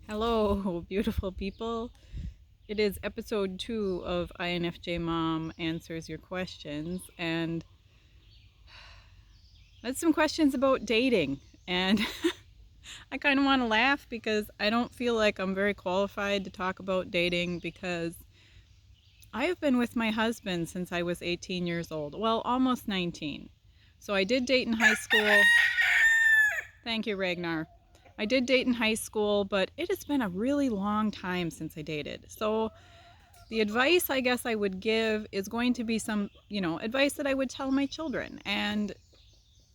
Hello, beautiful people. It is episode 2 of INFJ Mom Answers Your Questions, and I had some questions about dating. And I kind of want to laugh because I don't feel like I'm very qualified to talk about dating because I have been with my husband since I was 18 years old. Well, almost 19. So I did date in high school. Thank you, Ragnar. I did date in high school, but it has been a really long time since I dated. So the advice I guess I would give is going to be some, advice that I would tell my children and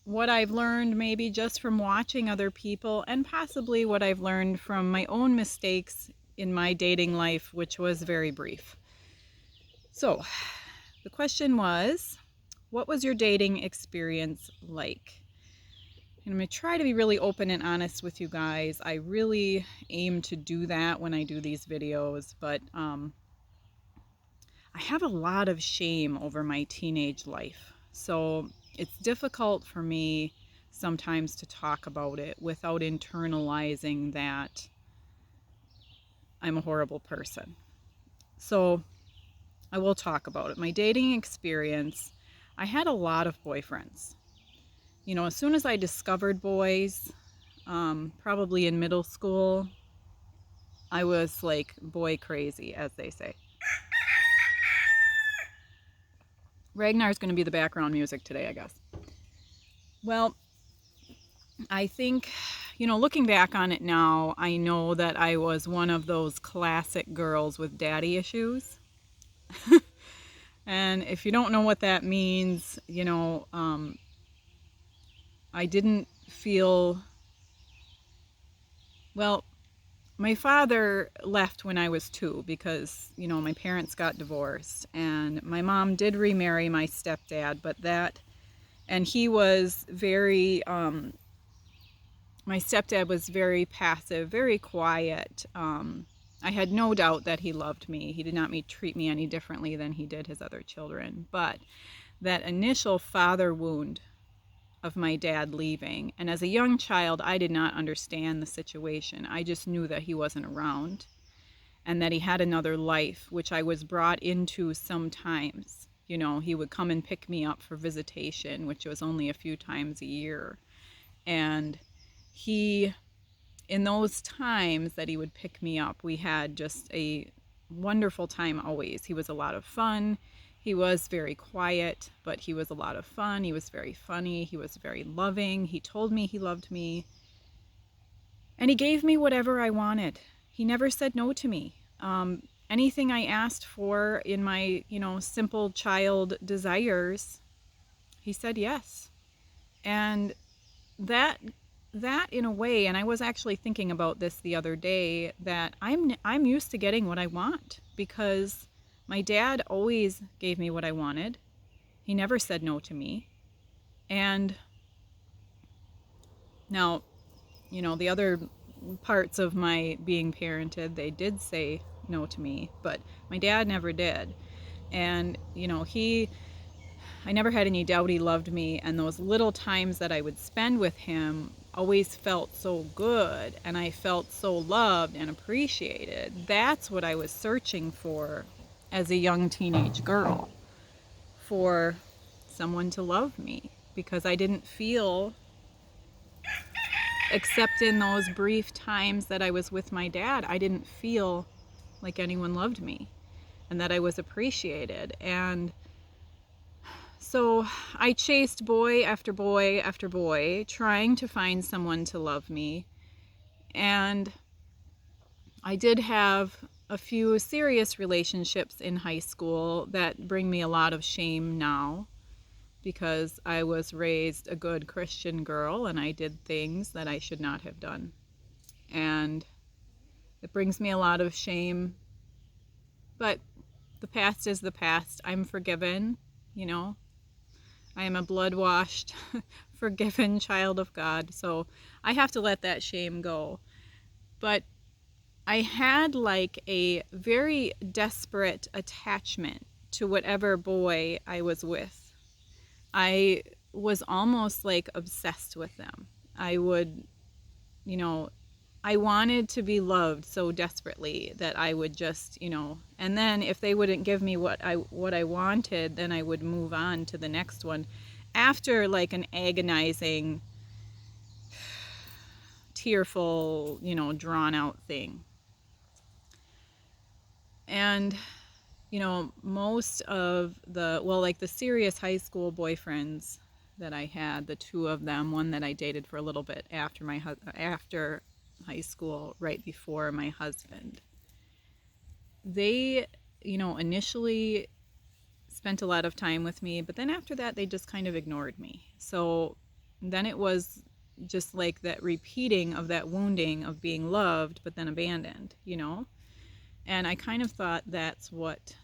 what I've learned maybe just from watching other people and possibly what I've learned from my own mistakes in my dating life, which was very brief. So, the question was, what was your dating experience like? And I'm going to try to be really open and honest with you guys. I really aim to do that when I do these videos, but I have a lot of shame over my teenage life. So it's difficult for me sometimes to talk about it without internalizing that I'm a horrible person. So I will talk about it. My dating experience, I had a lot of boyfriends. As soon as I discovered boys, probably in middle school, I was like boy crazy, as they say. Ragnar's going to be the background music today, I guess. Well, I think, looking back on it now, I know that I was one of those classic girls with daddy issues. And if you don't know what that means, I didn't feel, well, my father left when I was 2 because, my parents got divorced. And my mom did remarry my stepdad, and he was very, my stepdad was very passive, very quiet. I had no doubt that he loved me. He did not treat me any differently than he did his other children. But that initial father wound of my dad leaving, and as a young child, I did not understand the situation. I just knew that he wasn't around and that he had another life, which I was brought into sometimes. He would come and pick me up for visitation, which was only a few times a year. And in those times that he would pick me up, we had just a wonderful time always. He was a lot of fun. He was very quiet, but he was a lot of fun. He was very funny. He was very loving. He told me he loved me. And he gave me whatever I wanted. He never said no to me. Anything I asked for in my, simple child desires, he said yes. And that in a way, and I was actually thinking about this the other day, that I'm used to getting what I want because my dad always gave me what I wanted. He never said no to me. And now, the other parts of my being parented, they did say no to me, but my dad never did. And, I never had any doubt he loved me, and those little times that I would spend with him always felt so good, and I felt so loved and appreciated. That's what I was searching for as a young teenage girl, for someone to love me, because I didn't feel, except in those brief times that I was with my dad, I didn't feel like anyone loved me and that I was appreciated. And so I chased boy after boy after boy, trying to find someone to love me. And I did have a few serious relationships in high school that bring me a lot of shame now, because I was raised a good Christian girl and I did things that I should not have done. And it brings me a lot of shame. But the past is the past. I'm forgiven, I am a blood-washed, forgiven child of God, so I have to let that shame go. But I had like a very desperate attachment to whatever boy I was with. I was almost like obsessed with them. I would, I wanted to be loved so desperately that I would just, and then if they wouldn't give me what I wanted, then I would move on to the next one after like an agonizing, tearful, drawn out thing. And most of like the serious high school boyfriends that I had, the two of them, one that I dated for a little bit after high school, right before my husband, they, initially spent a lot of time with me, but then after that, they just kind of ignored me. So then it was just like that repeating of that wounding of being loved, but then abandoned, And I kind of thought that's what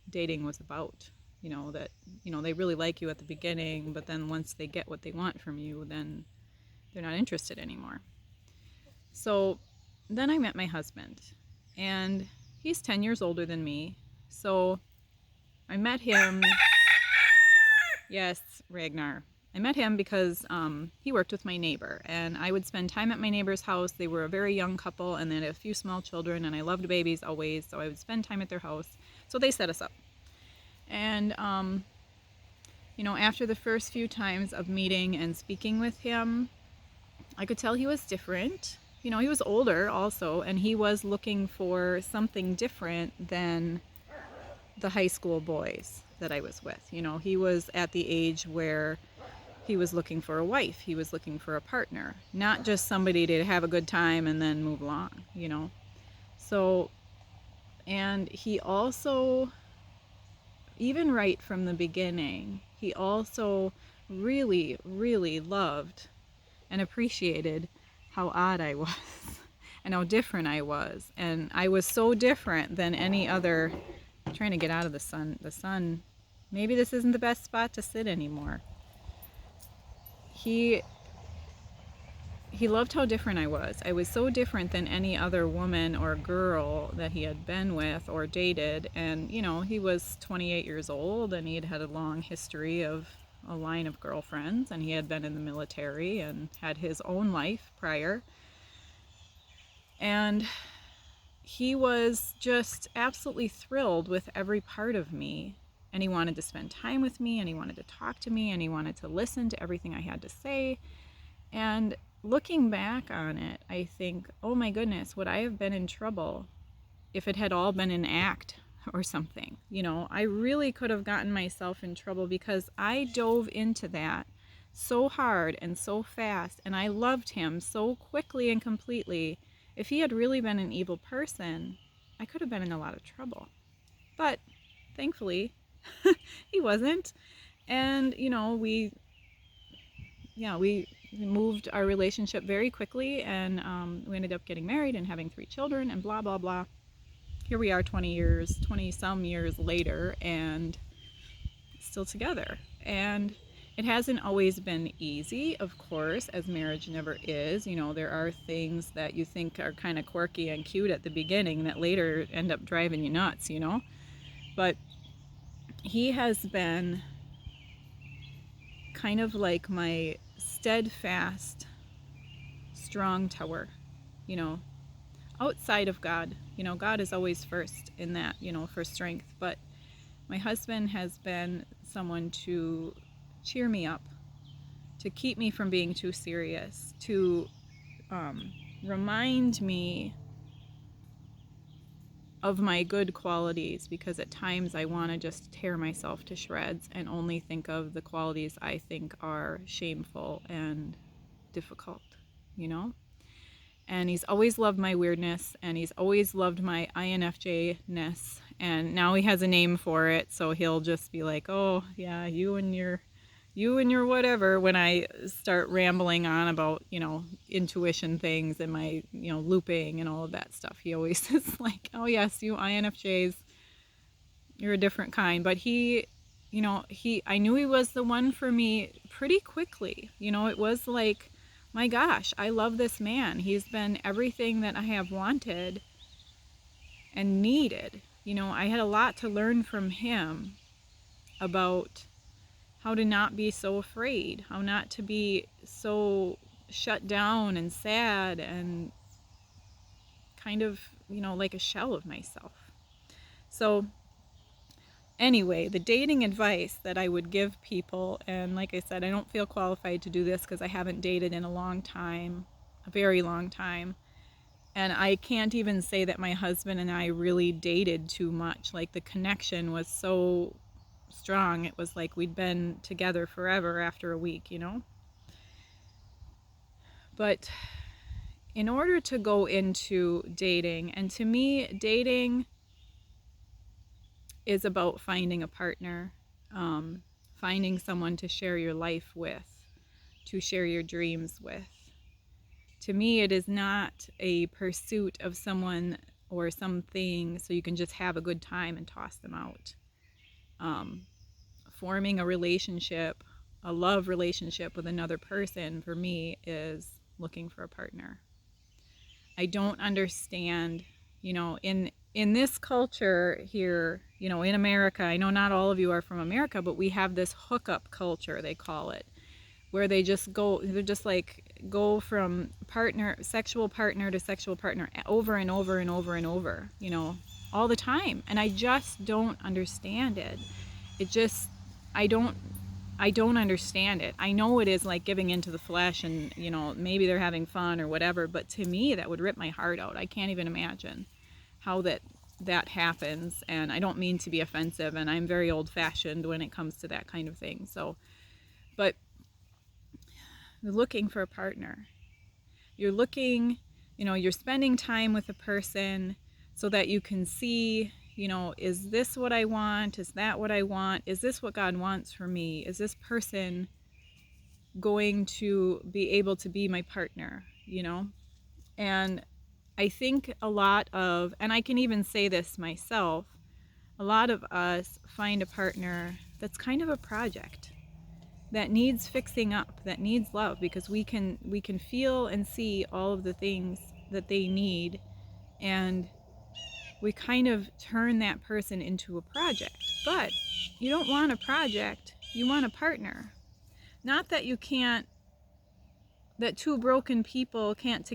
dating was about, that, they really like you at the beginning, but then once they get what they want from you, then they're not interested anymore. So then I met my husband, and he's 10 years older than me. So I met him. Yes, Ragnar. I met him because he worked with my neighbor, and I would spend time at my neighbor's house. They were a very young couple, and they had a few small children, and I loved babies always, so I would spend time at their house. So they set us up. And, after the first few times of meeting and speaking with him, I could tell he was different. He was older also, and he was looking for something different than the high school boys that I was with. He was at the age where he was looking for a wife. He was looking for a partner, not just somebody to have a good time and then move along, So, and he also, even right from the beginning, he also really, really loved and appreciated how odd I was and how different I was. And I was so different than any other. I'm trying to get out of the sun. Maybe this isn't the best spot to sit anymore. He loved how different I was. I was so different than any other woman or girl that he had been with or dated. And, he was 28 years old, and he had had a long history of a line of girlfriends, and he had been in the military and had his own life prior. And he was just absolutely thrilled with every part of me, and he wanted to spend time with me, and he wanted to talk to me, and he wanted to listen to everything I had to say. And looking back on it, I think, oh my goodness, would I have been in trouble if it had all been an act or something? I really could have gotten myself in trouble because I dove into that so hard and so fast, and I loved him so quickly and completely. If he had really been an evil person, I could have been in a lot of trouble. But thankfully, he wasn't. And, we moved our relationship very quickly, and we ended up getting married and having 3 children and blah, blah, blah. Here we are 20 some years later, and still together. And it hasn't always been easy, of course, as marriage never is. There are things that you think are kind of quirky and cute at the beginning that later end up driving you nuts, But he has been kind of like my steadfast, strong tower, outside of God. God is always first in that, for strength. But my husband has been someone to cheer me up, to keep me from being too serious, to remind me of my good qualities, because at times I want to just tear myself to shreds and only think of the qualities I think are shameful and difficult, And he's always loved my weirdness, and he's always loved my INFJ-ness, and now he has a name for it, so he'll just be like, oh yeah, you and your whatever, when I start rambling on about, intuition things and my, looping and all of that stuff. He always is like, oh yes, you INFJs, you're a different kind. But I knew he was the one for me pretty quickly. It was like, my gosh, I love this man. He's been everything that I have wanted and needed. I had a lot to learn from him about how to not be so afraid, how not to be so shut down and sad and kind of, like a shell of myself. So anyway, the dating advice that I would give people, and like I said, I don't feel qualified to do this because I haven't dated in a long time, a very long time. And I can't even say that my husband and I really dated too much. Like, the connection was so strong. It was like we'd been together forever after a week, But in order to go into dating, and to me, dating is about finding a partner, finding someone to share your life with, to share your dreams with. To me, it is not a pursuit of someone or something so you can just have a good time and toss them out. Forming a relationship, a love relationship with another person, for me, is looking for a partner. I don't understand, in this culture here, in America, I know not all of you are from America, but we have this hookup culture, they call it, where they're just like go from sexual partner to sexual partner over and over and over and over, all the time. And I just don't understand it. I don't understand it. I know it is like giving into the flesh and, maybe they're having fun or whatever, but to me, that would rip my heart out. I can't even imagine how that happens. And I don't mean to be offensive, and I'm very old-fashioned when it comes to that kind of thing. So, but you're looking for a partner. You're looking, you're spending time with a person so that you can see, is this what I want? Is that what I want? Is this what God wants for me? Is this person going to be able to be my partner? And I think a lot of, and I can even say this myself, a lot of us find a partner that's kind of a project, that needs fixing up, that needs love, because we can feel and see all of the things that they need, and we kind of turn that person into a project. But you don't want a project, you want a partner. Not that that two broken people can't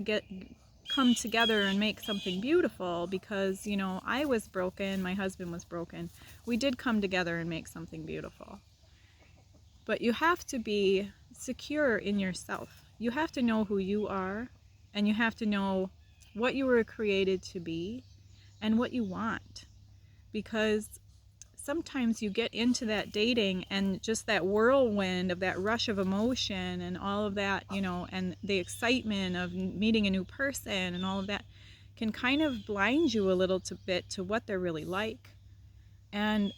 come together and make something beautiful, because, I was broken, my husband was broken. We did come together and make something beautiful. But you have to be secure in yourself. You have to know who you are, and you have to know what you were created to be and what you want. Because sometimes you get into that dating and just that whirlwind of that rush of emotion and all of that, and the excitement of meeting a new person and all of that can kind of blind you a little bit to what they're really like. And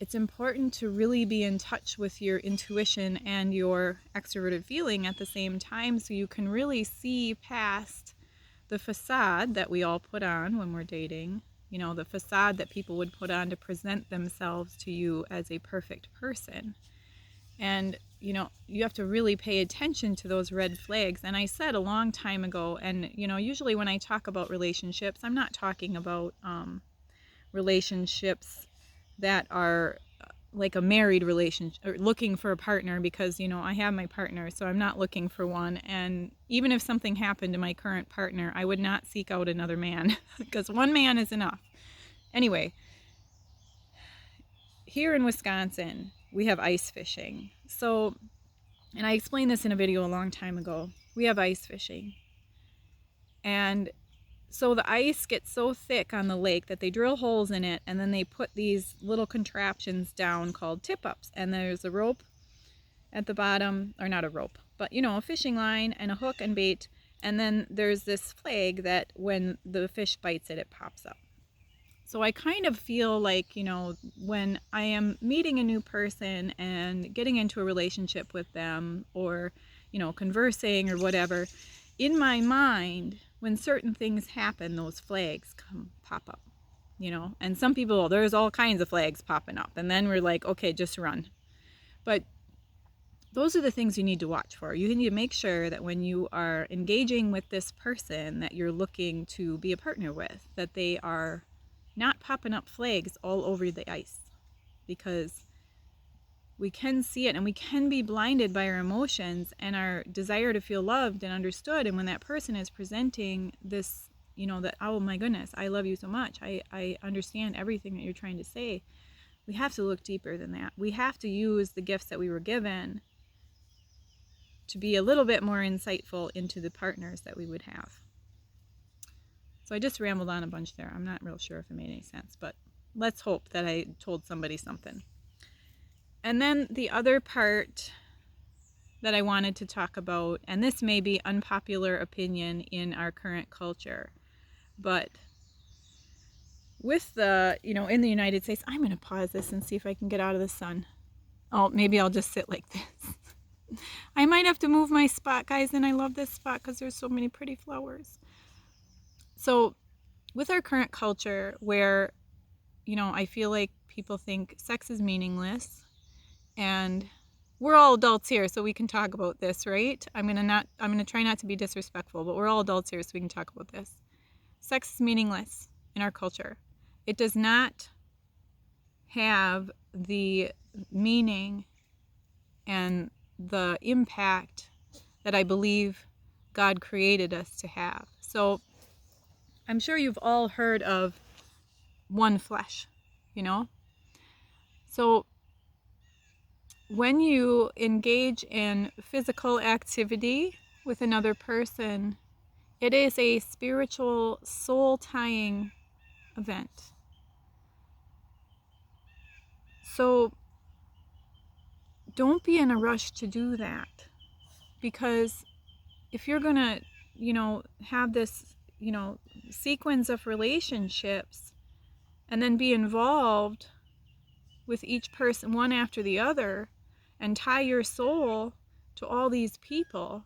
it's important to really be in touch with your intuition and your extroverted feeling at the same time, so you can really see past the facade that we all put on when we're dating, the facade that people would put on to present themselves to you as a perfect person. And, you have to really pay attention to those red flags. And I said a long time ago, and, usually when I talk about relationships, I'm not talking about relationships that are like a married relationship, or looking for a partner, because I have my partner, so I'm not looking for one. And even if something happened to my current partner, I would not seek out another man because one man is enough. Anyway, here in Wisconsin, we have ice fishing. So, and I explained this in a video a long time ago, we have ice fishing. And so the ice gets so thick on the lake that they drill holes in it, and then they put these little contraptions down called tip-ups. And there's a rope at the bottom, or not a rope, but a fishing line and a hook and bait. And then there's this flag that when the fish bites it, it pops up. So I kind of feel like, when I am meeting a new person and getting into a relationship with them, or, conversing or whatever, in my mind, when certain things happen, those flags pop up, and some people, there's all kinds of flags popping up, and then we're like, okay, just run. But those are the things you need to watch for. You need to make sure that when you are engaging with this person that you're looking to be a partner with, that they are not popping up flags all over the ice, because we can see it, and we can be blinded by our emotions and our desire to feel loved and understood. And when that person is presenting this, that, oh my goodness, I love you so much, I understand everything that you're trying to say, we have to look deeper than that. We have to use the gifts that we were given to be a little bit more insightful into the partners that we would have. So I just rambled on a bunch there. I'm not real sure if it made any sense, but let's hope that I told somebody something. And then the other part that I wanted to talk about, and this may be unpopular opinion in our current culture, but with the, in the United States, I'm going to pause this and see if I can get out of the sun. Oh, maybe I'll just sit like this. I might have to move my spot, guys, and I love this spot because there's so many pretty flowers. So with our current culture where, I feel like people think sex is meaningless, and we're all adults here, so we can talk about this, right? I'm gonna try not to be disrespectful, but we're all adults here, so we can talk about this. Sex is meaningless in our culture. It does not have the meaning and the impact that I believe God created us to have. So I'm sure you've all heard of one flesh, So when you engage in physical activity with another person, it is a spiritual, soul-tying event. So don't be in a rush to do that, because if you're going to, have this, sequence of relationships and then be involved with each person one after the other and tie your soul to all these people,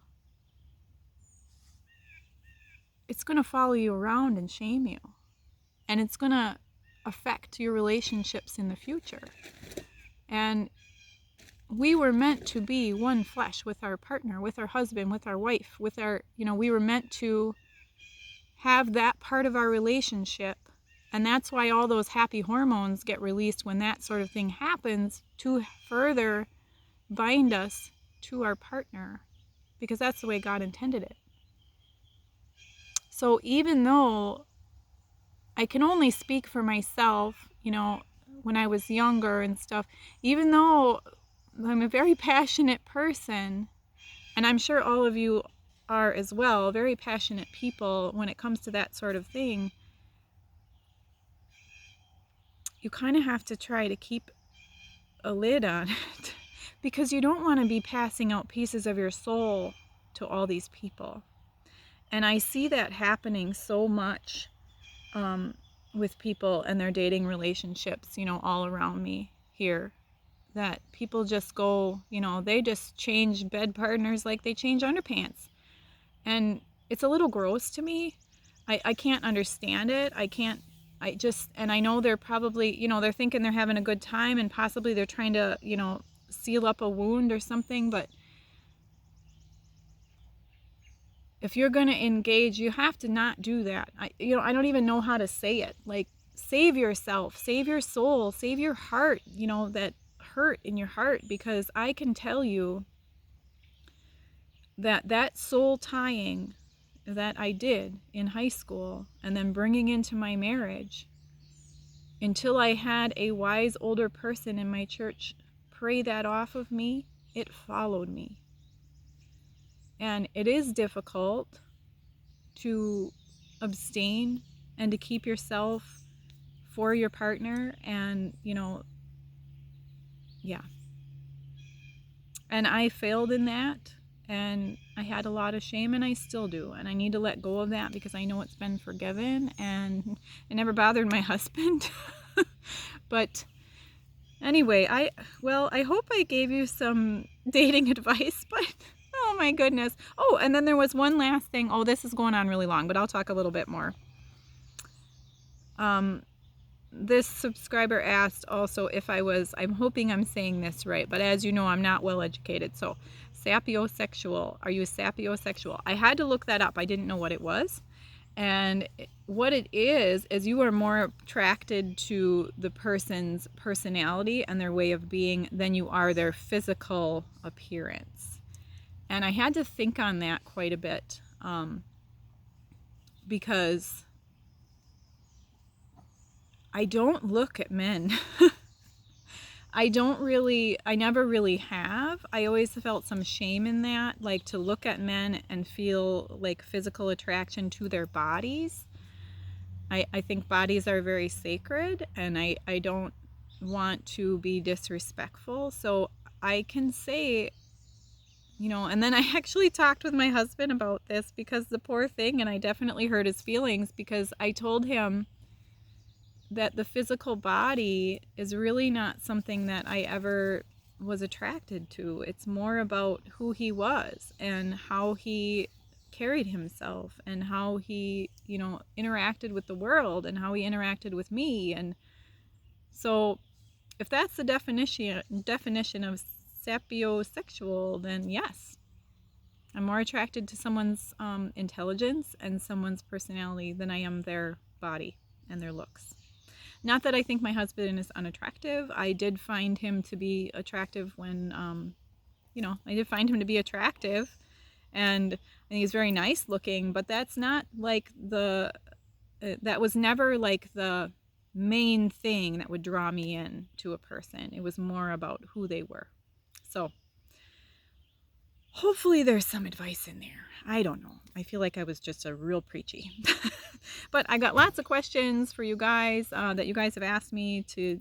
it's going to follow you around and shame you. And it's going to affect your relationships in the future. And we were meant to be one flesh with our partner, with our husband, with our wife, with our, we were meant to have that part of our relationship. And that's why all those happy hormones get released when that sort of thing happens, to further bind us to our partner, because that's the way God intended it. So even though I can only speak for myself, when I was younger and stuff, even though I'm a very passionate person, and I'm sure all of you are as well, very passionate people when it comes to that sort of thing, you kind of have to try to keep a lid on it, because you don't want to be passing out pieces of your soul to all these people. And I see that happening so much with people and their dating relationships, all around me here, that people just go, they just change bed partners like they change underpants. And it's a little gross to me. I can't understand it. And I know they're probably, they're thinking they're having a good time, and possibly they're trying to, seal up a wound or something. But if you're going to engage, you have to not do that. I don't even know how to say it. Like, save yourself, save your soul, save your heart, that hurt in your heart, because I can tell you that soul tying that I did in high school and then bringing into my marriage, until I had a wise older person in my church pray that off of me, it followed me. And it is difficult to abstain and to keep yourself for your partner, and and I failed in that, and I had a lot of shame, and I still do, and I need to let go of that, because I know it's been forgiven, and it never bothered my husband. But anyway, I hope I gave you some dating advice, but oh my goodness. Oh, and then there was one last thing. Oh, this is going on really long, but I'll talk a little bit more. This subscriber asked also if I'm hoping I'm saying this right, but as you know, I'm not well educated. So, sapiosexual, are you sapiosexual? I had to look that up. I didn't know what it was. And what it is you are more attracted to the person's personality and their way of being than you are their physical appearance. And I had to think on that quite a bit, because I don't look at men. I never really have. I always felt some shame in that, like to look at men and feel like physical attraction to their bodies. I think bodies are very sacred, and I don't want to be disrespectful. So I can say, and then I actually talked with my husband about this, because the poor thing, and I definitely hurt his feelings, because I told him that the physical body is really not something that I ever was attracted to. It's more about who he was and how he carried himself and how he, interacted with the world and how he interacted with me. And so if that's the definition of sapiosexual, then yes, I'm more attracted to someone's intelligence and someone's personality than I am their body and their looks. Not that I think my husband is unattractive. I did find him to be attractive when, I did find him to be attractive, and he's very nice looking, but that's not like that was never like the main thing that would draw me in to a person. It was more about who they were. So hopefully there's some advice in there. I don't know. I feel like I was just a real preachy. But I got lots of questions for you guys that you guys have asked me to,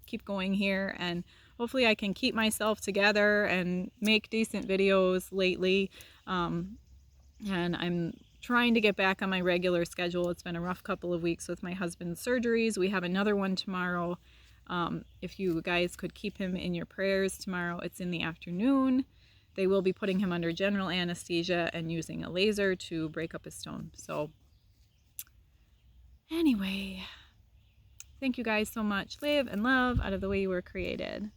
keep going here. And hopefully I can keep myself together and make decent videos lately. And I'm trying to get back on my regular schedule. It's been a rough couple of weeks with my husband's surgeries. We have another one tomorrow. If you guys could keep him in your prayers tomorrow, it's in the afternoon. They will be putting him under general anesthesia and using a laser to break up his stone. So anyway, thank you guys so much. Live and love out of the way you were created.